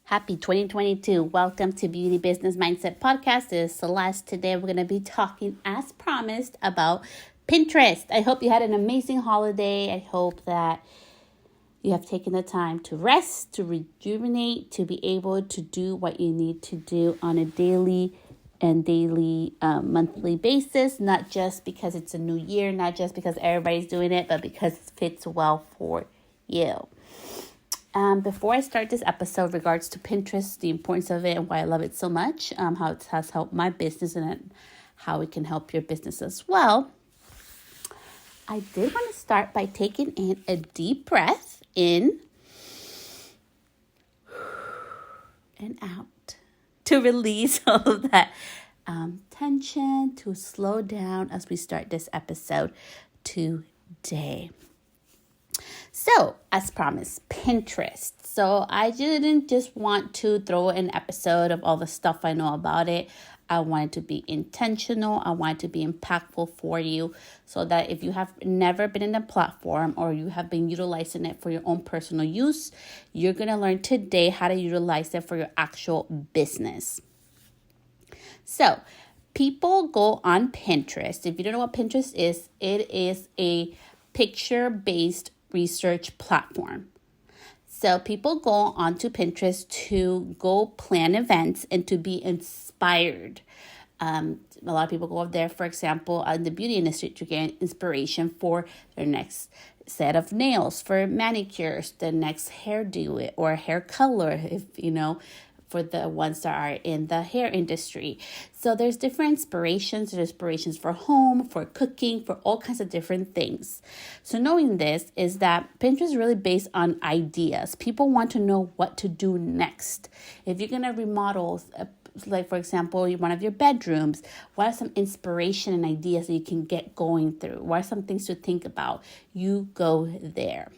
Happy 2022. Welcome to Beauty Business Mindset Podcast. This is Celeste. Today we're going to be talking, as promised, about Pinterest. I hope you had an amazing holiday. I hope that you have taken the time to rest, to rejuvenate, to be able to do what you need to do on a daily monthly basis, not just because it's a new year, not just because everybody's doing it, but because it fits well for you. Before I start this episode regards to Pinterest, the importance of it and why I love it so much, how it has helped my business and how it can help your business as well, I did want to start by taking in a deep breath in and out to release all of that tension, to slow down as we start this episode today. So, as promised, Pinterest. So, I didn't just want to throw an episode of all the stuff I know about it. I wanted to be intentional. I wanted to be impactful for you so that if you have never been in a platform or you have been utilizing it for your own personal use, you're going to learn today how to utilize it for your actual business. So, people go on Pinterest. If you don't know what Pinterest is, it is a picture-based research platform. So people go onto Pinterest to go plan events and to be inspired. A lot of people go up there, for example, in the beauty industry to get inspiration for their next set of nails, for manicures, the next hairdo or hair color, if you know, for the ones that are in the hair industry. So there's different inspirations. There's inspirations for home, for cooking, for all kinds of different things. So knowing this is that Pinterest is really based on ideas. People want to know what to do next. If you're going to remodel, like for example, one of your bedrooms, what are some inspiration and ideas that you can get going through? What are some things to think about? You go there.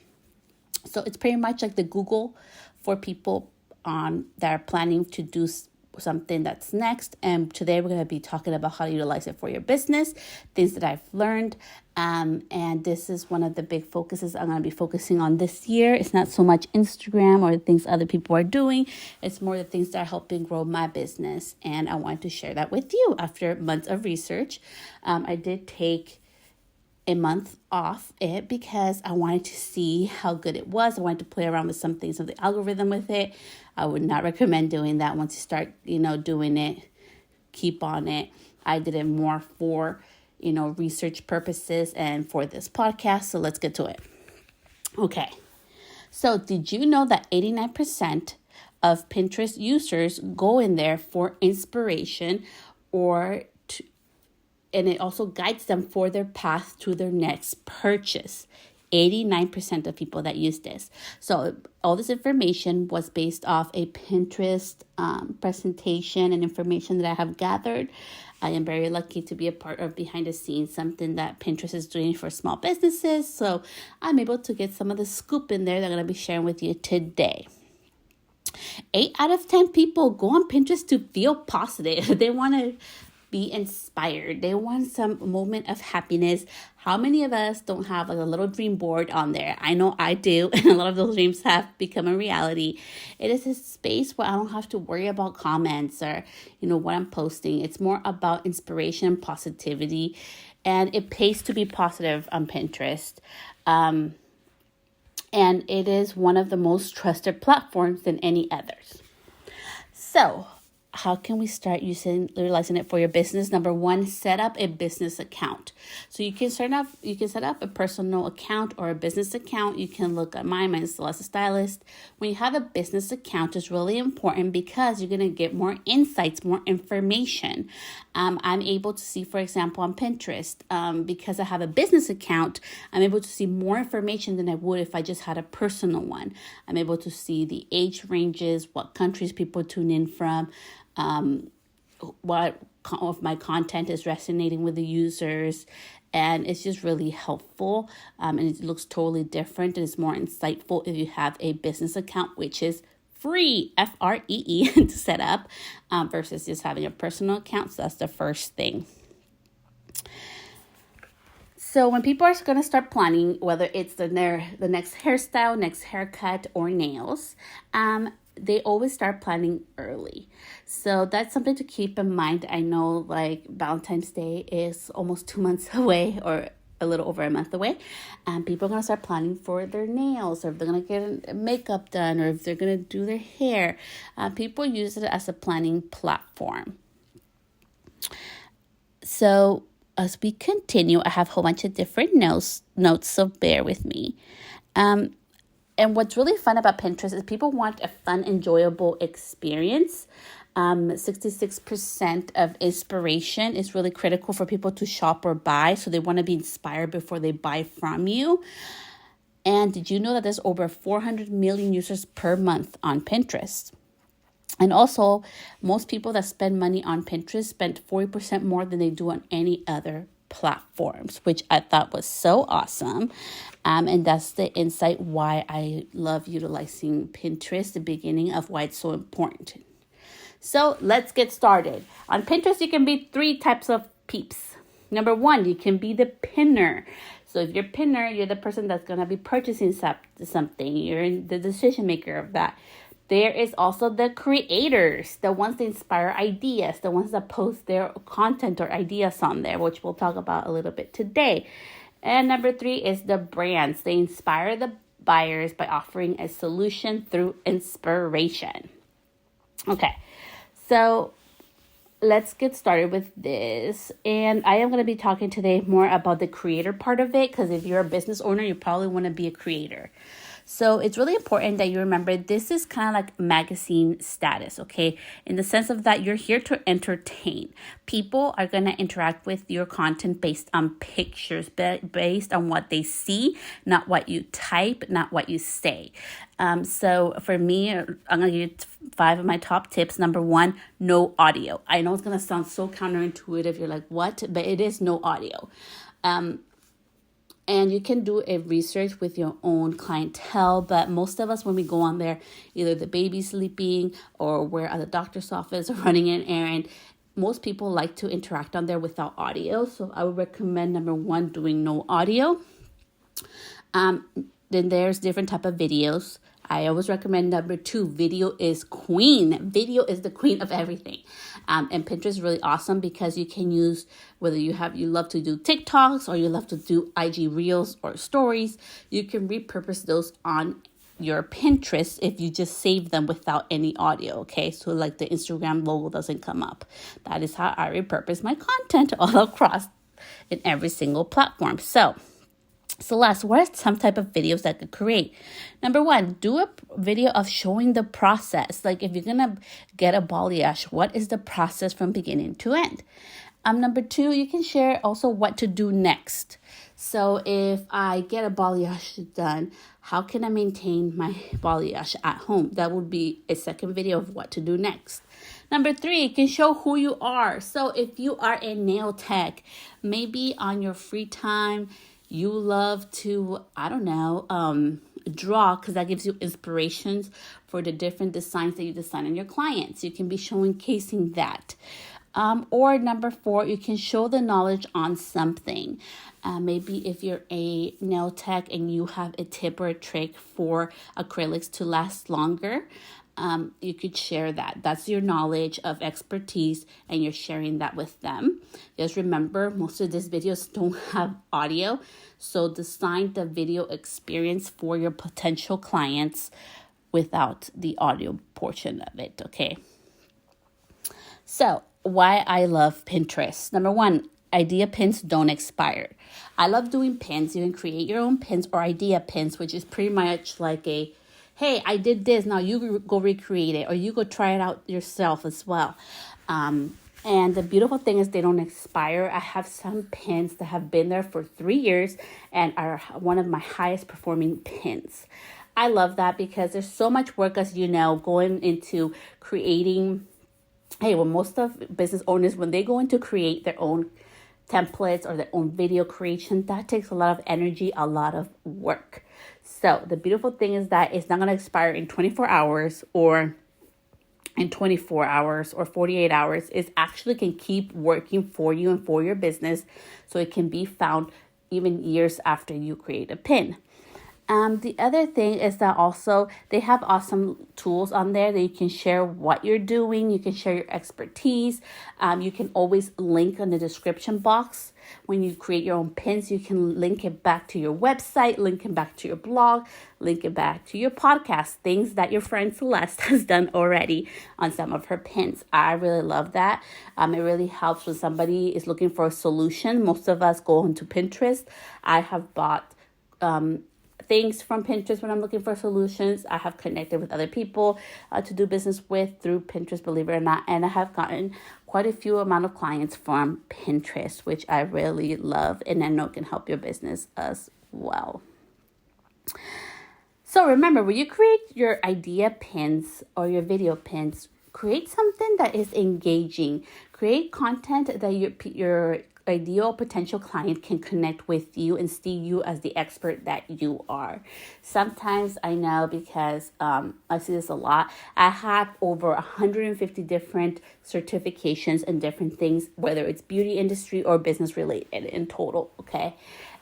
So it's pretty much like the Google for people that are planning to do something that's next. And today we're going to be talking about how to utilize it for your business, things that I've learned. And this is one of the big focuses I'm going to be focusing on this year. It's not so much Instagram or the things other people are doing. It's more the things that are helping grow my business. And I wanted to share that with you after months of research. I did take a month off it because I wanted to see how good it was. I wanted to play around with some things of the algorithm with it. I would not recommend doing that. Once you start, doing it, keep on it. I did it more for, research purposes and for this podcast. So let's get to it. Okay. So did you know that 89% of Pinterest users go in there for inspiration and it also guides them for their path to their next purchase. 89% of people that use this. So all this information was based off a Pinterest presentation and information that I have gathered. I am very lucky to be a part of behind the scenes, something that Pinterest is doing for small businesses. So I'm able to get some of the scoop in there that I'm going to be sharing with you today. 8 out of 10 people go on Pinterest to feel positive. They want to be inspired. They want some moment of happiness. How many of us don't have like a little dream board on there? I know I do, and a lot of those dreams have become a reality. It is a space where I don't have to worry about comments or, what I'm posting. It's more about inspiration and positivity, and it pays to be positive on Pinterest. And it is one of the most trusted platforms than any others. So, how can we start utilizing it for your business? Number one, set up a business account. So you can set up a personal account or a business account. You can look at mine is Celeste Stylist. When you have a business account, it's really important because you're going to get more insights, more information. I'm able to see, for example, on Pinterest, because I have a business account, I'm able to see more information than I would if I just had a personal one. I'm able to see the age ranges, what countries people tune in from, what of my content is resonating with the users, and it's just really helpful, and it looks totally different and it's more insightful if you have a business account, which is free, free to set up, versus just having a personal account. So that's the first thing. So when people are going to start planning, whether it's the next hairstyle, next haircut, or nails, they always start planning early. So that's something to keep in mind. I know like Valentine's Day is almost 2 months away, or a little over a month away, and people are going to start planning for their nails, or if they're going to get makeup done, or if they're going to do their hair. People use it as a planning platform. So as we continue, I have a whole bunch of different notes, so bear with me. And what's really fun about Pinterest is people want a fun, enjoyable experience. 66% of inspiration is really critical for people to shop or buy. So they want to be inspired before they buy from you. And did you know that there's over 400 million users per month on Pinterest? And also, most people that spend money on Pinterest spend 40% more than they do on any other platforms, which I thought was so awesome. And that's the insight why I love utilizing Pinterest, the beginning of why it's so important. So let's get started. On Pinterest, you can be 3 types of peeps. Number 1, you can be the pinner. So if you're a pinner, you're the person that's going to be purchasing something. You're the decision maker of that. There is also the creators, the ones that inspire ideas, the ones that post their content or ideas on there, which we'll talk about a little bit today. And number 3 is the brands. They inspire the buyers by offering a solution through inspiration. Okay, so let's get started with this. And I am going to be talking today more about the creator part of it, because if you're a business owner, you probably want to be a creator. So it's really important that you remember this is kind of like magazine status, okay? In the sense of that you're here to entertain. People are going to interact with your content based on pictures, based on what they see, not what you type, not what you say. So for me, I'm going to give you 5 of my top tips. Number 1, no audio. I know it's going to sound so counterintuitive. You're like, what? But it is no audio. And you can do a research with your own clientele. But most of us, when we go on there, either the baby's sleeping or we're at the doctor's office or running an errand, most people like to interact on there without audio. So I would recommend, number 1, doing no audio. Then there's different type of videos. I always recommend number 2, video is queen. Video is the queen of everything. And Pinterest is really awesome because you can use, whether you love to do TikToks or you love to do IG Reels or stories, you can repurpose those on your Pinterest if you just save them without any audio, okay? So like the Instagram logo doesn't come up. That is how I repurpose my content all across in every single platform. So Celeste, what are some type of videos that I could create? Number 1, do a video of showing the process. Like if you're going to get a balayage, what is the process from beginning to end? Number 2, you can share also what to do next. So if I get a balayage done, how can I maintain my balayage at home? That would be a second video of what to do next. Number 3, you can show who you are. So if you are a nail tech, maybe on your free time, you love to, draw, because that gives you inspirations for the different designs that you design on your clients. You can be showcasing that. Or number 4, you can show the knowledge on something. Maybe if you're a nail tech and you have a tip or a trick for acrylics to last longer, you could share that. That's your knowledge of expertise, and you're sharing that with them. Just remember, most of these videos don't have audio, so design the video experience for your potential clients without the audio portion of it, okay? So, why I love Pinterest. Number 1, idea pins don't expire. I love doing pins. You can create your own pins or idea pins, which is pretty much like a, hey, I did this, now you go recreate it, or you go try it out yourself as well. And the beautiful thing is they don't expire. I have some pins that have been there for 3 years and are one of my highest performing pins. I love that because there's so much work, as you know, going into creating. Most of business owners, when they go into create their own templates or their own video creation, that takes a lot of energy, a lot of work. So the beautiful thing is that it's not going to expire in 24 hours or in 24 hours or 48 hours. It actually can keep working for you and for your business, so it can be found even years after you create a pin. The other thing is that also they have awesome tools on there that you can share what you're doing. You can share your expertise. You can always link on the description box. When you create your own pins, you can link it back to your website, link it back to your blog, link it back to your podcast, things that your friend Celeste has done already on some of her pins. I really love that. It really helps when somebody is looking for a solution. Most of us go onto Pinterest. I have bought things from Pinterest when I'm looking for solutions. I have connected with other people to do business with through Pinterest, believe it or not, and I have gotten quite a few amount of clients from Pinterest, which I really love and I know can help your business as well. So remember, when you create your idea pins or your video pins, create something that is engaging. Create content that your ideal potential client can connect with you and see you as the expert that you are. Sometimes I know because I see this a lot. I have over 150 different certifications and different things, whether it's beauty industry or business related in total. Okay.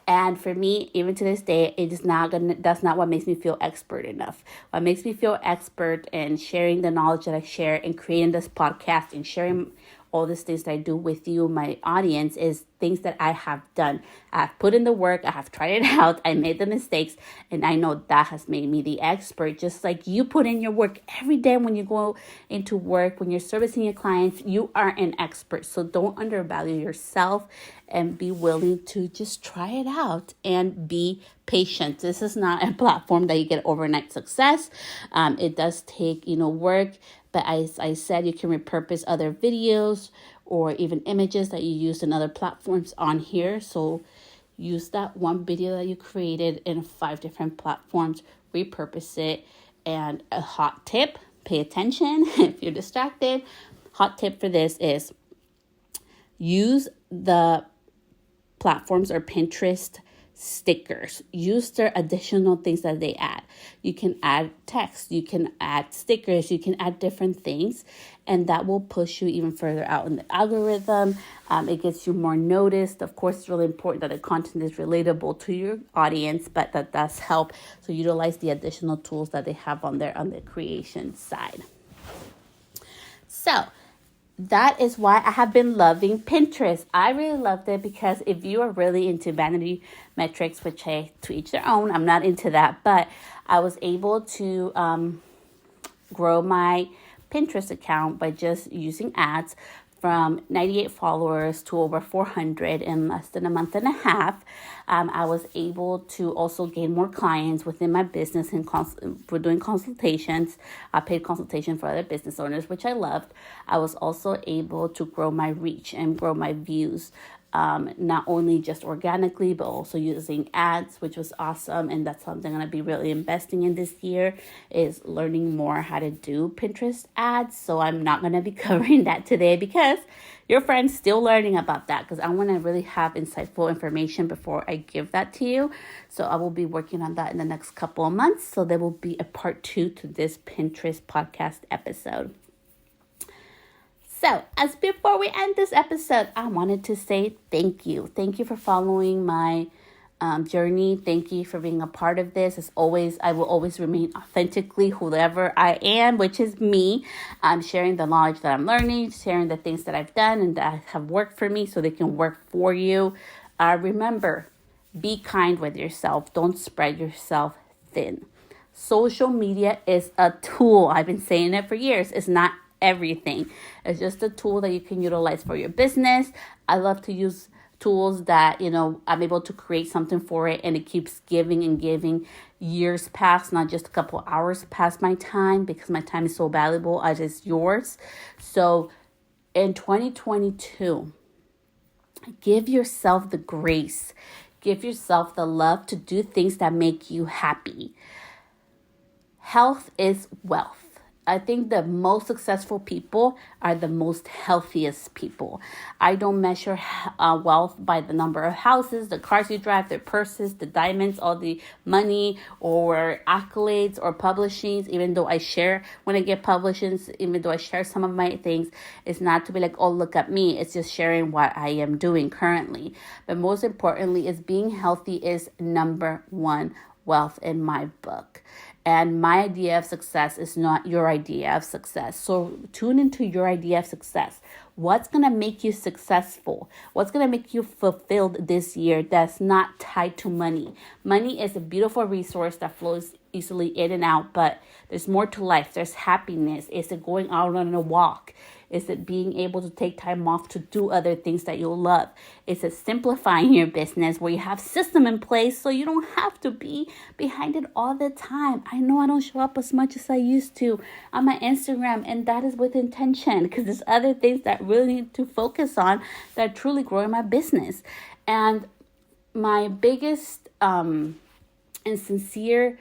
And for me, even to this day, that's not what makes me feel expert enough. What makes me feel expert in sharing the knowledge that I share and creating this podcast and sharing all these things that I do with you, my audience, is things that I have done. I've put in the work, I have tried it out, I made the mistakes, and I know that has made me the expert. Just like you put in your work every day when you go into work, when you're servicing your clients, you are an expert. So don't undervalue yourself and be willing to just try it out and be patient. This is not a platform that you get overnight success. It does take, work. But as I said, you can repurpose other videos or even images that you use in other platforms on here. So use that one video that you created in 5 different platforms, repurpose it. And a hot tip, pay attention if you're distracted. Hot tip for this is use the platforms or Pinterest stickers. Use their additional things that they add. You can add text, you can add stickers, you can add different things, and that will push you even further out in the algorithm. It gets you more noticed. Of course, it's really important that the content is relatable to your audience, but that does help. So utilize the additional tools that they have on the creation side. So that is why I have been loving Pinterest. I really loved it because if you are really into vanity metrics, which to each their own, I'm not into that, but I was able to grow my Pinterest account by just using ads from 98 followers to over 400 in less than a month and a half. I was able to also gain more clients within my business and for doing consultations. I paid consultation for other business owners, which I loved. I was also able to grow my reach and grow my views. Not only just organically, but also using ads, which was awesome. And that's something I'm going to be really investing in this year, is learning more how to do Pinterest ads. So I'm not going to be covering that today because your friend's still learning about that, because I want to really have insightful information before I give that to you. So I will be working on that in the next couple of months. So there will be a part 2 to this Pinterest podcast episode. So, as before we end this episode, I wanted to say thank you. Thank you for following my journey. Thank you for being a part of this. As always, I will always remain authentically whoever I am, which is me. I'm sharing the knowledge that I'm learning, sharing the things that I've done and that have worked for me so they can work for you. Remember, be kind with yourself. Don't spread yourself thin. Social media is a tool. I've been saying it for years. It's not everything. It's just a tool that you can utilize for your business. I love to use tools that, I'm able to create something for it and it keeps giving and giving. Years pass, not just a couple hours past my time, because my time is so valuable as is yours. So in 2022, give yourself the grace, give yourself the love to do things that make you happy. Health is wealth. I think the most successful people are the most healthiest people. I don't measure wealth by the number of houses, the cars you drive, the purses, the diamonds, all the money or accolades or publishings. Even though I share when I get publishings, even though I share some of my things, it's not to be like, oh, look at me. It's just sharing what I am doing currently. But most importantly is being healthy is number one wealth in my book. And my idea of success is not your idea of success. So tune into your idea of success. What's going to make you successful? What's going to make you fulfilled this year that's not tied to money? Money is a beautiful resource that flows easily in and out, but there's more to life. There's happiness. Is it going out on a walk? Is it being able to take time off to do other things that you'll love? Is it simplifying your business where you have system in place so you don't have to be behind it all the time? I know I don't show up as much as I used to on my Instagram, and that is with intention because there's other things that I really need to focus on that are truly growing my business. And my biggest and sincere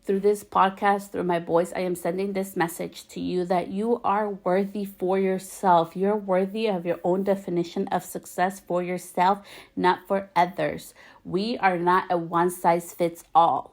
through this podcast, through my voice, I am sending this message to you that you are worthy for yourself. You're worthy of your own definition of success for yourself, not for others. We are not a one-size-fits-all.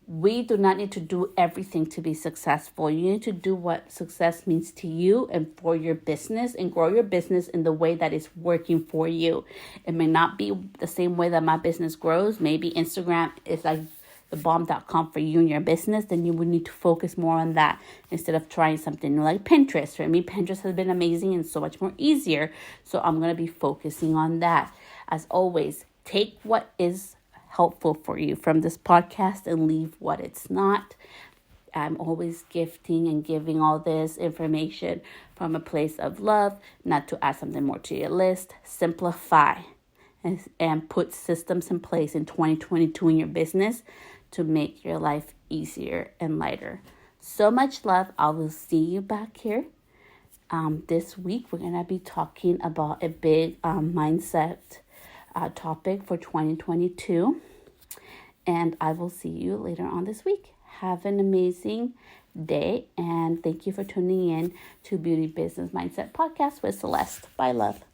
We do not need to do everything to be successful. You need to do what success means to you and for your business, and grow your business in the way that is working for you. It may not be the same way that my business grows. Maybe Instagram is like the bomb.com for you and your business. Then you would need to focus more on that instead of trying something like Pinterest. For me, Pinterest has been amazing and so much more easier. So I'm going to be focusing on that. As always, take what is helpful for you from this podcast and leave what it's not. I'm always gifting and giving all this information from a place of love, not to add something more to your list. Simplify and put systems in place in 2022 in your business to make your life easier and lighter. So much love. I will see you back here. This week, we're going to be talking about a big mindset topic for 2022. And I will see you later on this week. Have an amazing day. And thank you for tuning in to Beauty Business Mindset Podcast with Celeste. Bye, love.